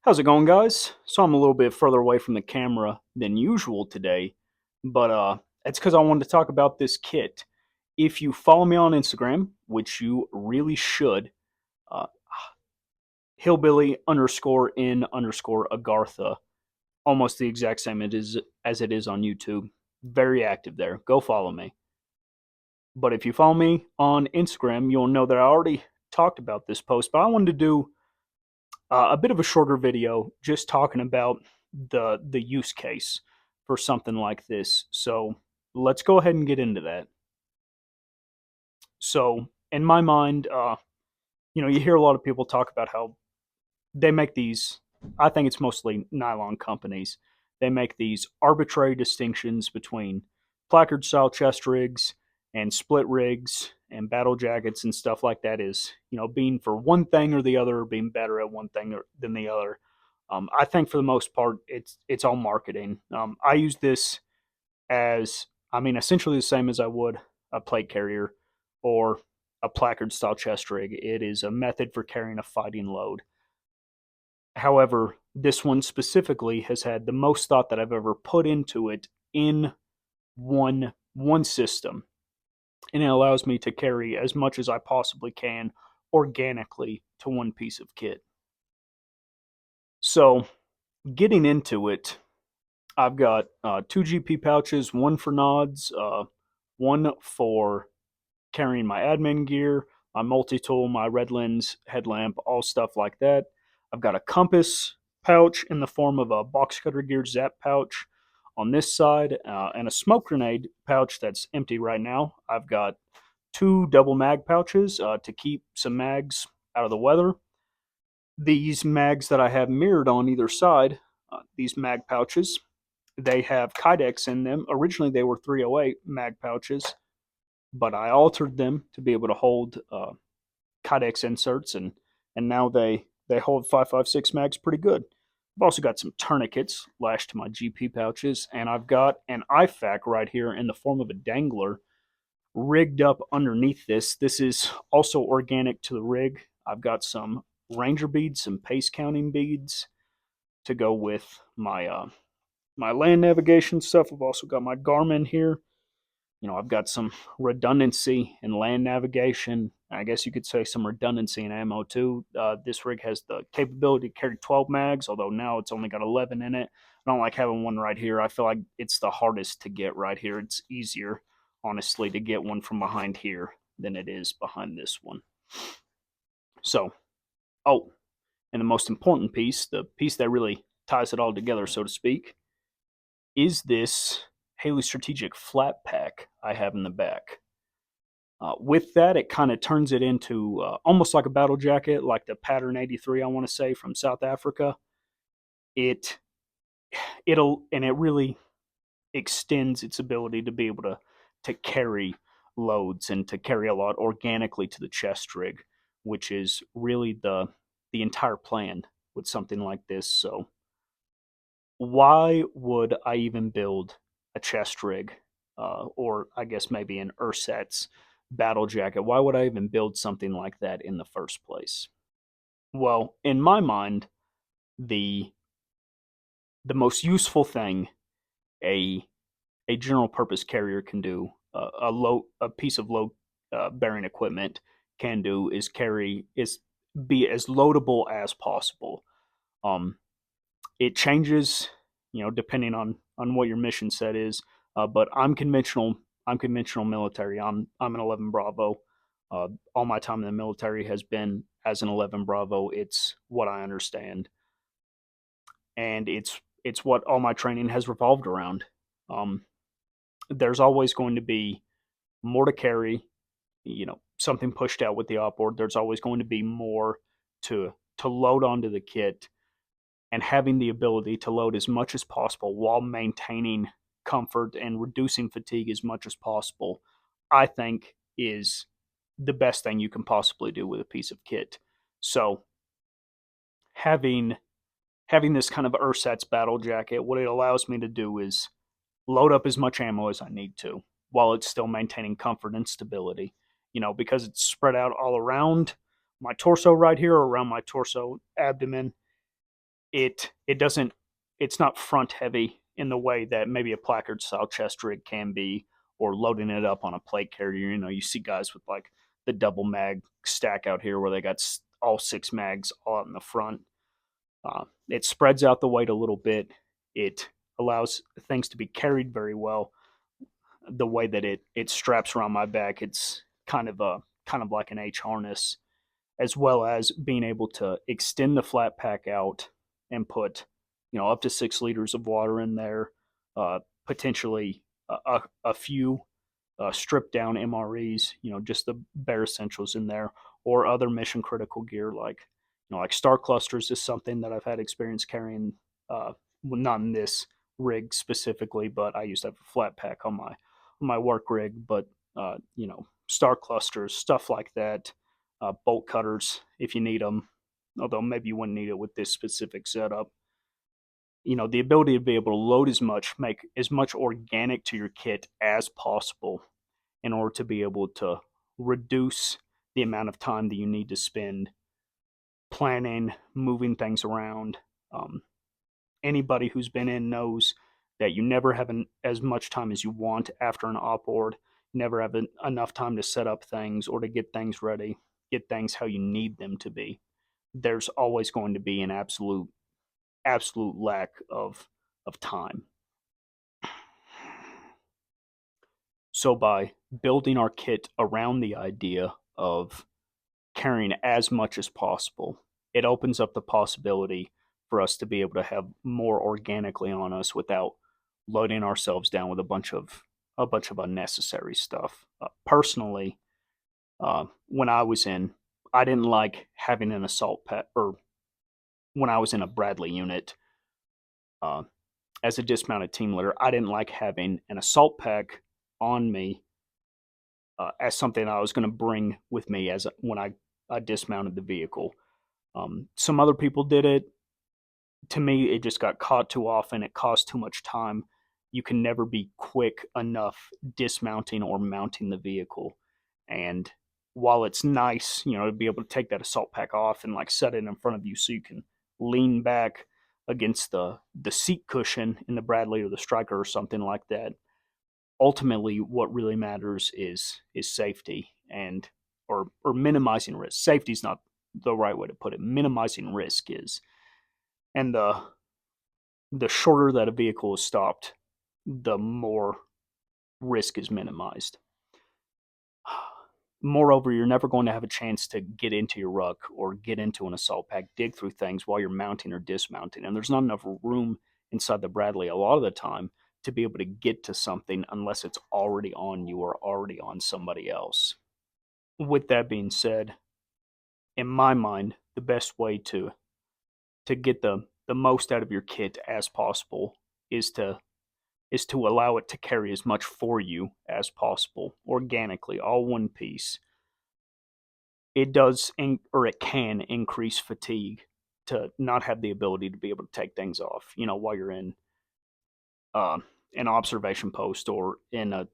How's it going, guys? So I'm a little bit further away from the camera than usual today, but it's because I wanted to talk about this kit. If you follow me on Instagram, which you really should, uh, hillbilly underscore in underscore Agartha, almost the exact same as it is on YouTube. Very active there. Go follow me. But if you follow me on Instagram, you'll know that I already talked about this post, but I wanted to do a bit of a shorter video just talking about the use case for something like this. So let's go ahead and get into that. So in my mind, you hear a lot of people talk about how they make these. I think it's mostly nylon companies. They make these arbitrary distinctions between placard style chest rigs and split rigs and battle jackets and stuff like that is, being for one thing or the other, or being better at one thing than the other. I think for the most part, it's all marketing. I use this as, essentially the same as I would a plate carrier or a placard style chest rig. It is a method for carrying a fighting load. However, this one specifically has had the most thought that I've ever put into it in one system, and it allows me to carry as much as I possibly can organically to one piece of kit. So, getting into it, I've got two GP pouches, one for nods, one for carrying my admin gear, my multi-tool, my red lens headlamp, all stuff like that. I've got a compass pouch in the form of a box cutter gear zap pouch on this side, and a smoke grenade pouch that's empty right now. I've got two double mag pouches to keep some mags out of the weather. These mags that I have mirrored on either side, these mag pouches, they have Kydex in them. Originally, they were 308 mag pouches, but I altered them to be able to hold Kydex inserts, and now they hold 5.56 mags pretty good. I've also got some tourniquets lashed to my GP pouches, and I've got an IFAK right here in the form of a dangler rigged up underneath this. This is also organic to the rig. I've got some Ranger beads, some pace counting beads to go with my land navigation stuff. I've also got my Garmin here. I've got some redundancy in land navigation. I guess you could say some redundancy in ammo too. This rig has the capability to carry 12 mags, although now it's only got 11 in it. I don't like having one right here. I feel like it's the hardest to get right here. It's easier, honestly, to get one from behind here than it is behind this one. So, oh, and the most important piece, the piece that really ties it all together, so to speak, is this Haley Strategic flat pack I have in the back. With that, it kind of turns it into almost like a battle jacket, like the Pattern 83, I want to say, from South Africa. It it really extends its ability to be able to carry loads and to carry a lot organically to the chest rig, which is really the entire plan with something like this. So why would I even build a chest rig, or I guess maybe an Ursat's battle jacket? Why would I even build something like that in the first place? Well, in my mind, the the most useful thing a a general purpose carrier can do, a piece of load bearing equipment can do, is be as loadable as possible. Um, it changes, depending on what your mission set is. But I'm conventional. I'm conventional military. I'm an 11 Bravo. All my time in the military has been as an 11 Bravo. It's what I understand, and it's what all my training has revolved around. Um, there's always going to be more to carry. Something pushed out with the outboard. There's always going to be more to load onto the kit, and having the ability to load as much as possible while maintaining comfort and reducing fatigue as much as possible, I think is the best thing you can possibly do with a piece of kit. So having having this kind of Ursat's battle jacket, what it allows me to do is load up as much ammo as I need to while it's still maintaining comfort and stability. Because it's spread out all around my torso right here, around my torso abdomen. it doesn't, it's not front heavy in the way that maybe a placard style chest rig can be, or loading it up on a plate carrier. You know, you see guys with like the double mag stack out here where they got all 6 mags all out in the front. It spreads out the weight a little bit. It allows things to be carried very well. The way that it straps around my back, it's kind of like an H harness, as well as being able to extend the flat pack out and put, you know, up to 6 liters of water in there, potentially a few stripped down MREs, you know, just the bare essentials in there, or other mission critical gear like, you know, like star clusters is something that I've had experience carrying. Well, not in this rig specifically, but I used to have a flat pack on my work rig. But you know, star clusters, stuff like that, bolt cutters if you need them. Although maybe you wouldn't need it with this specific setup. You know, the ability to be able to load as much, make as much organic to your kit as possible in order to be able to reduce the amount of time that you need to spend planning, moving things around. Um, Anybody who's been in knows that you never have as much time as you want after an op board. You never have enough time to set up things or to get things ready, get things how you need them to be. There's always going to be an absolute lack of time. So by building our kit around the idea of carrying as much as possible, it opens up the possibility for us to be able to have more organically on us without loading ourselves down with a bunch of unnecessary stuff. Personally, when I didn't like having an assault pack, or when I was in a Bradley unit uh, as a dismounted team leader, I didn't like having an assault pack on me as something I was going to bring with me as when I dismounted the vehicle. Some other people did it. To me, it just got caught too often. It caused too much time. You can never be quick enough dismounting or mounting the vehicle. And while it's nice, you know, to be able to take that assault pack off and like set it in front of you so you can lean back against the seat cushion in the Bradley or the Striker or something like that. Ultimately, what really matters is safety, and or minimizing risk. Safety is not the right way to put it. Minimizing risk is, and the shorter that a vehicle is stopped, the more risk is minimized. Moreover, you're never going to have a chance to get into your ruck or get into an assault pack, dig through things while you're mounting or dismounting. And there's not enough room inside the Bradley a lot of the time to be able to get to something unless it's already on you or already on somebody else. With that being said, in my mind, the best way to get the most out of your kit as possible is to allow it to carry as much for you as possible organically, all one piece. It does, or it can increase fatigue to not have the ability to be able to take things off. You know, while you're in an observation post or in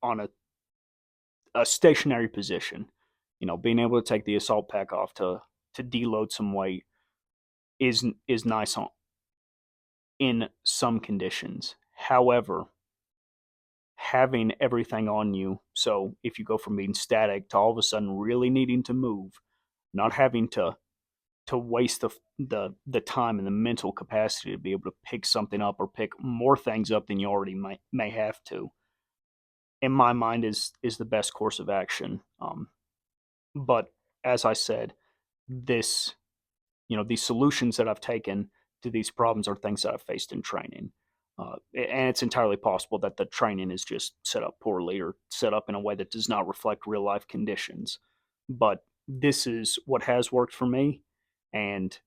on a stationary position. You know, being able to take the assault pack off to deload some weight is nice in some conditions. However, having everything on you, so if you go from being static to all of a sudden really needing to move, not having to waste the time and the mental capacity to be able to pick something up or pick more things up than you already may have to, in my mind, is the best course of action. But as I said, this these solutions that I've taken to these problems are things that I've faced in training. And it's entirely possible that the training is just set up poorly or set up in a way that does not reflect real life conditions. But this is what has worked for me, and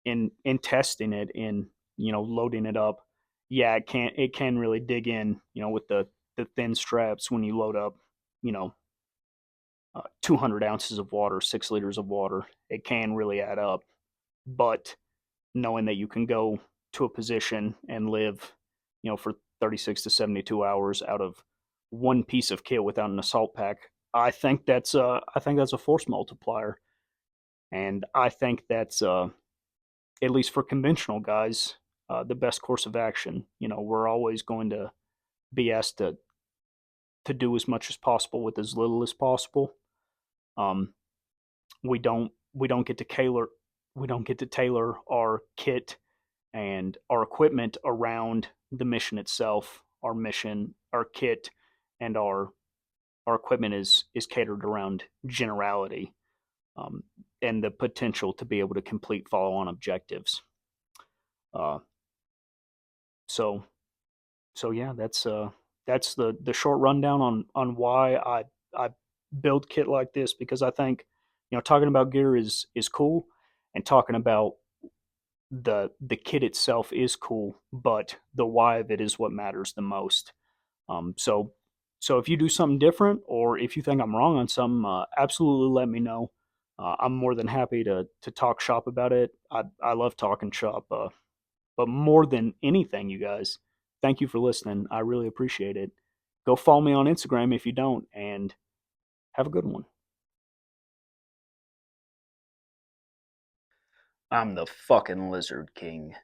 in testing it, in loading it up, yeah, it can really dig in, with the thin straps when you load up, you know, 200 ounces of water, 6 liters of water. It can really add up, but knowing that you can go to a position and live, for 36 to 72 hours out of one piece of kit without an assault pack, I think that's a force multiplier, and I think that's at least for conventional guys, the best course of action. We're always going to be asked to do as much as possible with as little as possible. Um, we don't get to tailor our kit and our equipment around the mission itself. Our mission, our kit, and our equipment is catered around generality, um, and the potential to be able to complete follow-on objectives. Uh, so so yeah, that's the short rundown on why I build kit like this, because I think talking about gear is cool, and talking about the kit itself is cool, but the why of it is what matters the most. So if you do something different, or if you think I'm wrong on something, absolutely let me know. I'm more than happy to talk shop about it. I love talking shop. But more than anything, you guys, thank you for listening. I really appreciate it. Go follow me on Instagram if you don't, and have a good one. I'm the fucking Lizard King.